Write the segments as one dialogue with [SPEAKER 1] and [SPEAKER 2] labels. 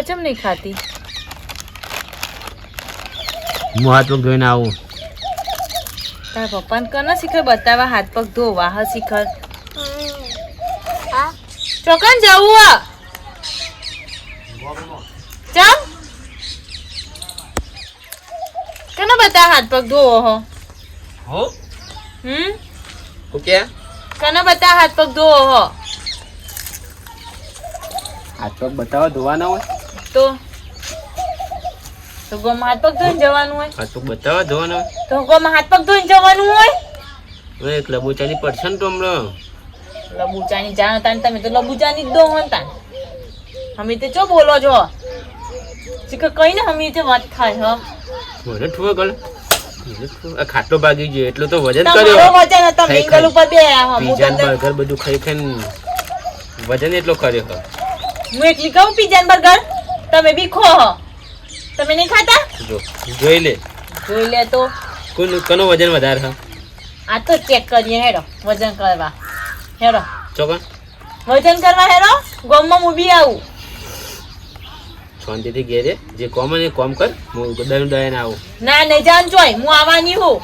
[SPEAKER 1] ચમ નહીં ખાતી?
[SPEAKER 2] હું હાથ પગ ધોઈને આવું.
[SPEAKER 1] તારા પપ્પાને કને શીખર બતાવા હાથ પગ ધોવા હ શીખર? ચોકન જવું હ ચમ કને બતાવા હાથ પગ ધોવો હો?
[SPEAKER 2] હો ઓકે
[SPEAKER 1] કને બતાવા હાથ પગ ધોવો હો?
[SPEAKER 2] હાથ પગ બતાવો ધોવાના હોય
[SPEAKER 1] તો ગોમાં હાથ પગ ધોઈને જવાનું હોય?
[SPEAKER 2] હાથ પગ બતાવો ધોવાના હોય
[SPEAKER 1] તો ગોમાં હાથ પગ ધોઈને જવાનું હોય?
[SPEAKER 2] હવે એક લબોચાની પડશે ને તો હમણાં
[SPEAKER 1] લબુચાની જાણ તાન તમે તો લબુચાની જ દો હો તાન. અમે તે ચો બોલો છો શીખર કઈ ને અમે તે વાત થાય હ
[SPEAKER 2] મને ઠુવા ગળ ખાટલો ભાગી ગયો એટલું તો વજન
[SPEAKER 1] તમારો
[SPEAKER 2] કર્યો.
[SPEAKER 1] વજન હતા મિંગલ ઉપર બે
[SPEAKER 2] પીઝા બર્ગર બધું ખાઈ ખાઈને વજન એટલો કર્યો હ.
[SPEAKER 1] હું એકલી ખાઉં પીઝા બર્ગર? તમે બી ખો હો. તમે નહીં ખાતા?
[SPEAKER 2] જો જોઈ લે
[SPEAKER 1] જોઈ લે તો
[SPEAKER 2] કોનો વજન વધારે હ?
[SPEAKER 1] આ તો ચેક કરીએ હેડો વજન કરવા હેડો
[SPEAKER 2] ચોકન
[SPEAKER 1] વજન કરવા હેડો ગોમમાં હું બી આવું.
[SPEAKER 2] શાંતિથી ઘેરે જે કોમ એ કોમ કર હું દયું દઈને આવું.
[SPEAKER 1] ના નહીં જાન ચોય હું આવવાની હું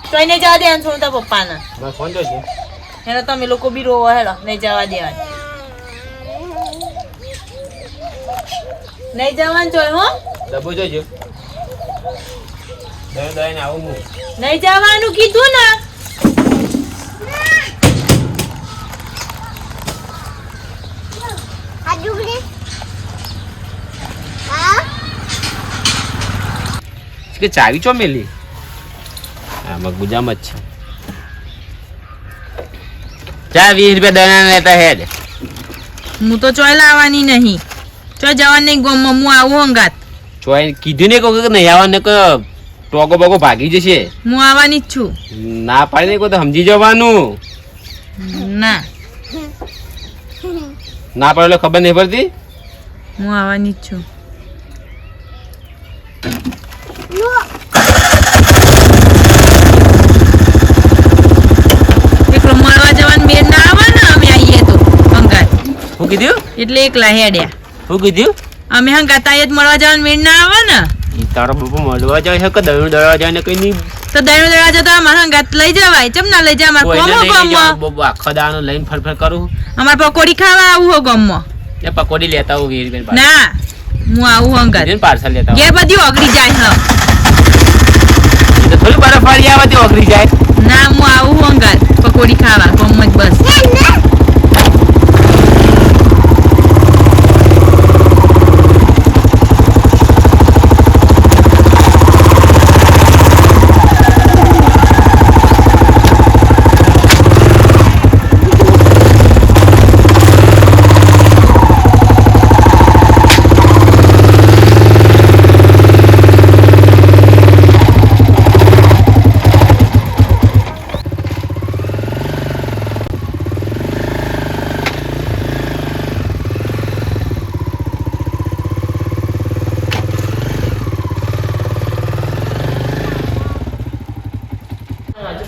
[SPEAKER 1] ચોય નહીં જવા દેવાનું છું તારા પપ્પાને.
[SPEAKER 2] મારો ફોન જોઈશે
[SPEAKER 1] હેડો તમે લોકો બી રોવો હેડો નહીં જવા દેવાનું. નહીં જવાનું ચોય હો
[SPEAKER 2] ડબ્બો જોઈજો દયું દઈને આવું હું.
[SPEAKER 1] નહીં જવાનું કીધું ને.
[SPEAKER 2] કે ચાવી ચો મેલી આમાં ગુજામ જ છે. ચા 20 રૂપિયા દણા લેતા હેડ.
[SPEAKER 1] હું તો ચોય લાવવાની નહીં ચોય જવાનું નહીં ગોમમાં હું આવું હંગાત.
[SPEAKER 2] ચોય કીધું ને કોઈ નહીં આવવાને કે ટોકો બોકો ભાગી જશે.
[SPEAKER 1] હું આવવાની જ છું.
[SPEAKER 2] ના પાડી ને કોઈ તો સમજી જવાનું.
[SPEAKER 1] ના
[SPEAKER 2] ના પડે ખબર નહીં પડતી.
[SPEAKER 1] હું આવવાની જ છું. એકલો મળવા જવાનું મેળ ના આવે ને અમે આવીએ તો હંગાત.
[SPEAKER 2] શું કીધું?
[SPEAKER 1] એટલે એકલા હેડ્યા.
[SPEAKER 2] શું કીધું?
[SPEAKER 1] અમે હંગાત આવીએ તો મળવા જવાનું મેળ ના આવે ને.
[SPEAKER 2] તારો બાપા મળવા જાય છે કે દયું દળવા જાય ને કઈ નહીં.
[SPEAKER 1] તો દયનો દરવાજો તો અમારા હંગાત લઈ જવાય ચમ ના લઈ જાય? અમારે કોમો ગમમાં
[SPEAKER 2] આખો દાનો લઈને ફરફર કરું.
[SPEAKER 1] અમારે પકોડી ખાવા આવું હો ગમમાં.
[SPEAKER 2] એ પકોડી લેતા આવું 20 રૂપિયા
[SPEAKER 1] ના હું આવું હંગાત.
[SPEAKER 2] પાર્સલ લેતા
[SPEAKER 1] ઘેર બધી ઓગળી જાય હ.
[SPEAKER 2] થોડી બરફ વાળી આવે તો ઓગળી જાય.
[SPEAKER 1] ના હું આવું હંગાત પકોડી ખાવા ગમમાં જ બસ.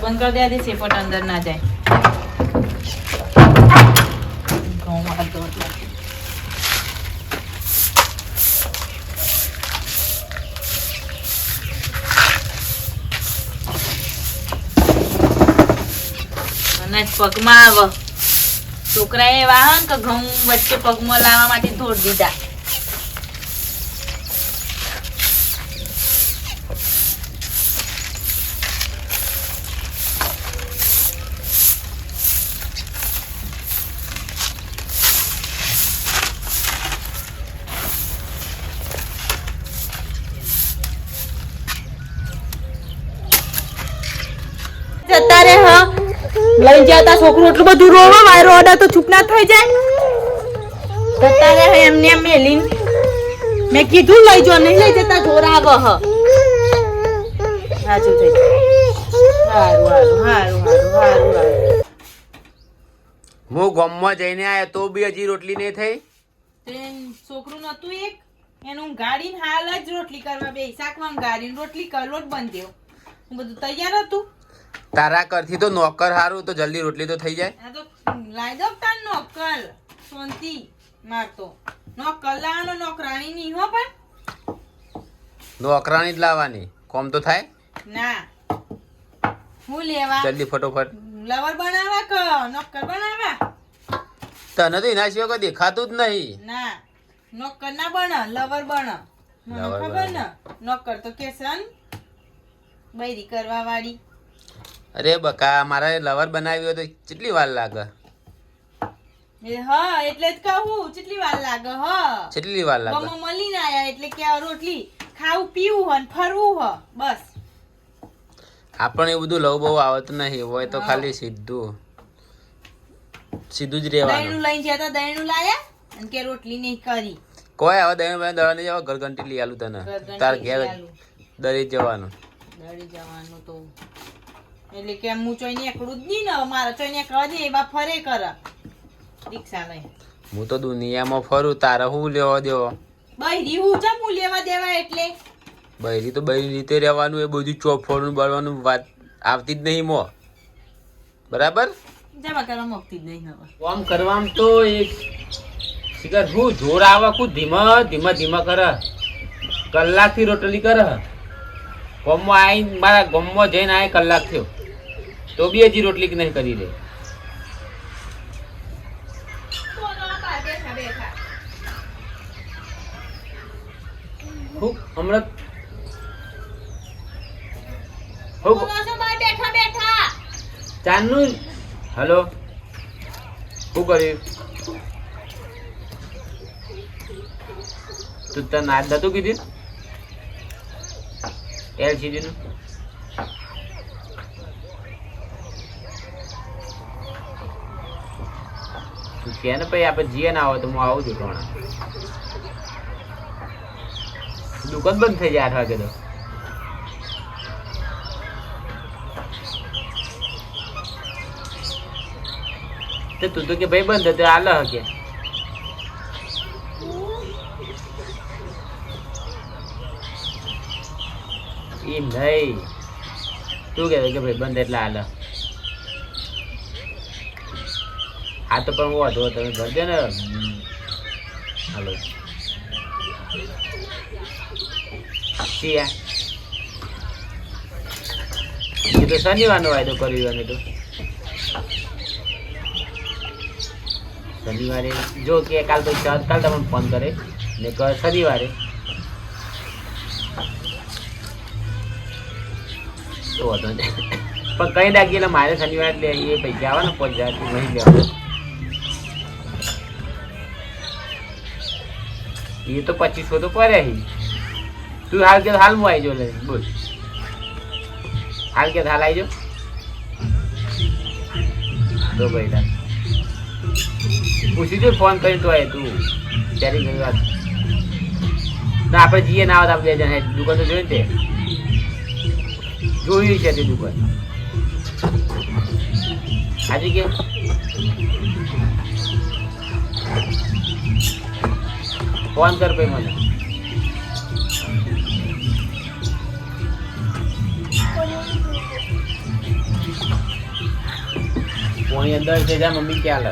[SPEAKER 1] બંધ કરી દે દે સેપટ અંદર ના જાય. ઘઉંમાં દોડ લાગે. અનાજ પગમાં આવે. છોકરાએ વાહન કે ઘઉં વચ્ચે પગમાં લાવવા માટે દોડ દીધા. જતા રે હા લઈ જતા છોકરું એટલું બધું રોવા વાયરો ઓર્ડર તો ચૂપ ના થઈ જાય. જતા રે એમને એમ મેલીન મેં કીધું લઈ જો નહીં લઈ જતા જોર આવે હ. હાજુ થઈ હારું હારું હારું હારું હારું હારું.
[SPEAKER 2] હું ગામમાં જઈને આયા તો બી હજી રોટલી નહીં થઈ.
[SPEAKER 1] છોકરું નતું એક એનું ગાડીને હાલ જ રોટલી કરવા બે શાકમાં ગાડીને રોટલી કરલોટ બંધ્યો બધું તૈયાર હતું.
[SPEAKER 2] તારા કરથી તો નોકર હારું તો જલ્દી રોટલી તો થઈ જાય.
[SPEAKER 1] આ તો લાઈ દો તાર નોકર શાંતિ. મારતો નોકર લાવવાનો નોકરાણી નહીં હો પણ
[SPEAKER 2] નોકરાણી જ લાવવાની કોમ તો થાય
[SPEAKER 1] ના હું લેવા
[SPEAKER 2] જલ્દી ફટોફટ
[SPEAKER 1] લવર બનાવવા કે નોકર બનાવવા
[SPEAKER 2] તને તો એના સિવાય કોઈ દેખાતું જ નહીં
[SPEAKER 1] ના નોકર ના બને લવર બને મને
[SPEAKER 2] લવર
[SPEAKER 1] ખબર
[SPEAKER 2] બને.
[SPEAKER 1] ને નોકર તો કેસન બૈરી કરવા વાળી
[SPEAKER 2] અરે બકા મારે લવર બનાવી હોય તો કેટલી વાર લાગે
[SPEAKER 1] હા એટલે જ કહું કેટલી વાર લાગે હા
[SPEAKER 2] કેટલી વાર લાગે
[SPEAKER 1] ગમો મળીને આયા એટલે કે આ રોટલી ખાવું પીવું હન ફરવું હ બસ
[SPEAKER 2] આપણને એવું બધું લવ બહુ આવતું નહીં હોય તો ખાલી સીધું જ રહેવાનું
[SPEAKER 1] દહીંનું લઈને જતા દહીંનું લાયા અને કે રોટલી નહીં કરી
[SPEAKER 2] કોઈ હવે દહીં દવા નહીં જવા ઘરઘંટી લઈ આલું તને
[SPEAKER 1] ઘરઘંટી
[SPEAKER 2] તાર
[SPEAKER 1] લઈ
[SPEAKER 2] ઘેર
[SPEAKER 1] આલું.
[SPEAKER 2] દરી જવાનું
[SPEAKER 1] દળી જવાનું તો એટલે કે હું ચોઈને એકડું જ નહીં ને મારે ચોઈને એકડું જ નહીં એ બા ફરે કર રિક્ષા લઈ
[SPEAKER 2] હું તો દુનિયામાં ફરું તારે હું લેવા દેવો
[SPEAKER 1] બૈરી હું ચમ હું લેવા દેવા એટલે
[SPEAKER 2] બૈરી તો બૈરી રીતે રહેવાનું એ બધું ચોફોડનું બળવાનું વાત આવતી જ નહીં મો બરાબર
[SPEAKER 1] જમા કરવા મોકતી જ નહીં હવે
[SPEAKER 2] કામ કરવામાં તો એક શિખર હું જોર આવે કું ધીમા ધીમા કરે કલાકથી રોટલી કરે ગમમાં આવીને મારા ગમમાં જઈને આ કલાક થયો તો બી હજી રોટલી નહીં કરી દે ખૂબ હમણાં ખૂબ
[SPEAKER 1] બેઠા બેઠા
[SPEAKER 2] ચાંદનું હલો શું કર્યું તું તને નાચ નતું કીધું LCD નું તું કે ને પછી આપણે જીએ ના આવે તો હું આવું છું કોણા દુકાન બંધ થઈ જાય 8 વાગે તો તું તો કે ભાઈ બંધ હતો હાલ કે એ નહીં તું કે ભાઈ બંધ એટલે હાલ હા તો પણ વધુ તમે ભરજો ને હાલો એ તો શનિવારનો વાયદો કર્યો તો શનિવારે જો કે કાલ તો કાલ તમને ફોન કરે ને શનિવારે તો હતો પણ કઈ નાખી એટલે મારે શનિવારે લે એ પૈસા આવે ને 5000 નહીં લેવાનું એ તો 2500 તો પડ્યા તું હાલ કે હાલ હું આવી જો લે બોલ હાલ કે હાલ આવી જો તો ભાઈ પૂછી જો ફોન કરી તો આય તું ત્યારે ઘણી વાત ના આપણે જઈએ ના આવતા 2 જણા દુકાન તો જોઈ તે જોયું છે તે દુકાન આજે કે ફોન કર ભાઈ મને પોણી અંદર છે જા મમ્મી ક્યાં લે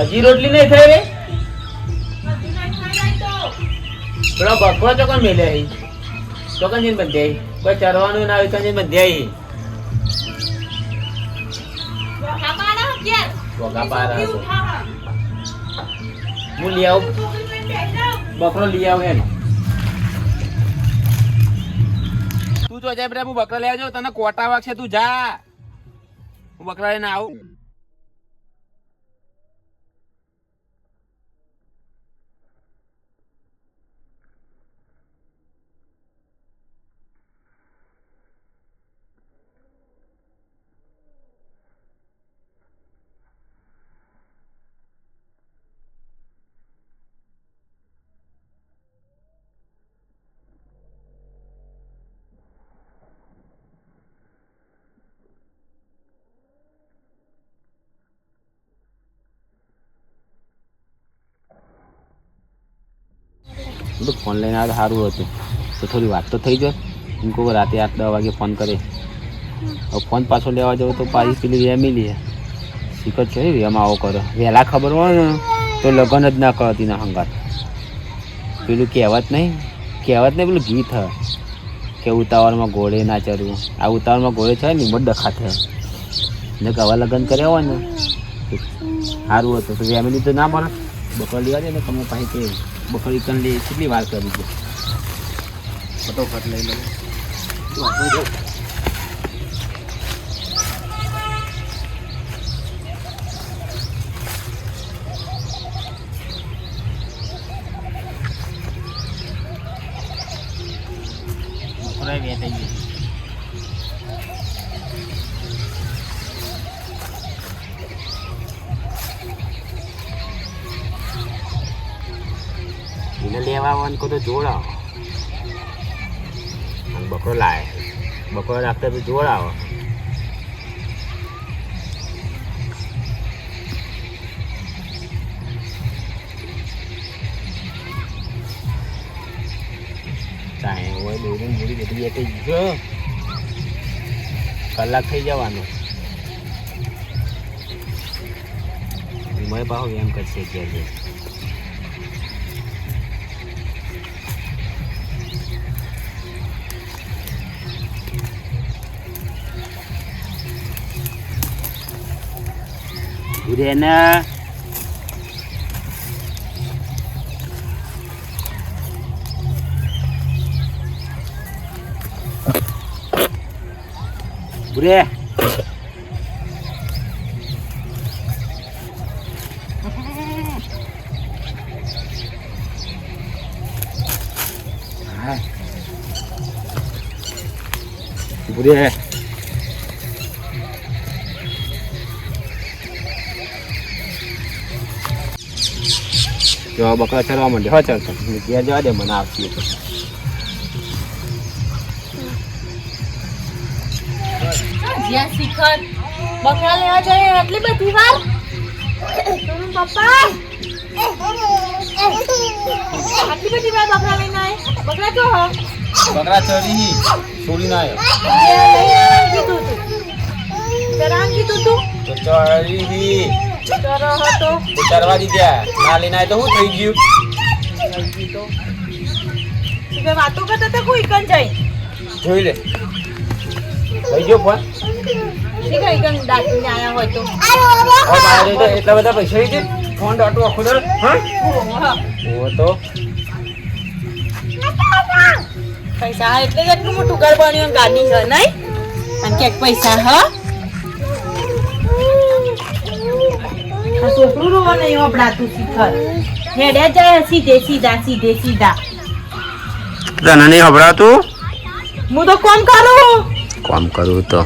[SPEAKER 2] હજી રોટલી નહીં થઈ રે પેલો બકરો ચોકન મેલે ચોકન જઈને બંધે કોઈ ચરવાનું ના હોય તો બંધે વગા પારા હું લઈ આવું બકરો લઈ આવું એમ તું તો જાય હું બકરા લઈ આવજો તને કોટા વાગશે તું જા હું બકરા લઈને આવું તો ફોન લઈને આવે સારું હતું તો થોડી વાત તો થઈ જાય એમ કહું રાતે 8-10 વાગે ફોન કરે હવે ફોન પાછો લેવા જાવ તો પાછી પેલી વેમી લે શીખર છે એમ આવો કરો વહેલા ખબર હોય ને તો લગ્ન જ ના કરતી ના હંગાત પેલું કહેવત નહીં પેલું ગીત હ કે ઉતાવળમાં ઘોડે ના ચડવું આ ઉતાવળમાં ઘોડે છે ને મોટ ડખા થયો ને કવા લગ્ન કર્યા હોય ને સારું હતું તો ફેમિલી તો ના મળે બકર લેવા દે ને તમે પાસે કે બકરી કન લે કેટલી વાર કરી છે ફટોફટ લઈ લો એને લેવા આવવાનું કહો તો જોડાવો અને બકરો લાવે બકરો રાખતા તો જોડાવો ચાહે હોય દોરીને મૂડી બધી બેઠી ગયો કલાક થઈ જવાનો મેં પાહો એમ કરશે કે Urena Ure Ure જો બકરા ચરવા માંડે હા ચાલતા ઘેર જવા દે મને આપશે તો
[SPEAKER 1] જ્યાં શિખર બકરા લેવા જાય આટલી બધી વાર પપ્પા આટલી બધી વાર બકરા લઈને આય બકરા તો હો
[SPEAKER 2] બકરા ચરી છોડી ના
[SPEAKER 1] કીધું તું
[SPEAKER 2] તો ચરી
[SPEAKER 1] ચરો હતો
[SPEAKER 2] ચરવા દીધા ના લઈને આય તો શું થઈ ગયું
[SPEAKER 1] તું વાતો કરતા હતા કોઈ કન જાય
[SPEAKER 2] જોઈ લે લઈ ગયો ફોન
[SPEAKER 1] શીખર કન દાદીને આયા હોય તો
[SPEAKER 2] મારે તો એટલા બધા પૈસા છે ફોન ડાટો આખો દર હા ઓ તો
[SPEAKER 1] પૈસા એટલે કેટલું મોટું ઘર બન્યું ગાડી છે નહીં અને ક્યાંક પૈસા હા છોકરું રોવા નહીં વપડાતું શિખર હેડે જાય સીધે સીધા
[SPEAKER 2] તને નહીં હભરાતું
[SPEAKER 1] હું તો કોમ કરું
[SPEAKER 2] કામ કરું તો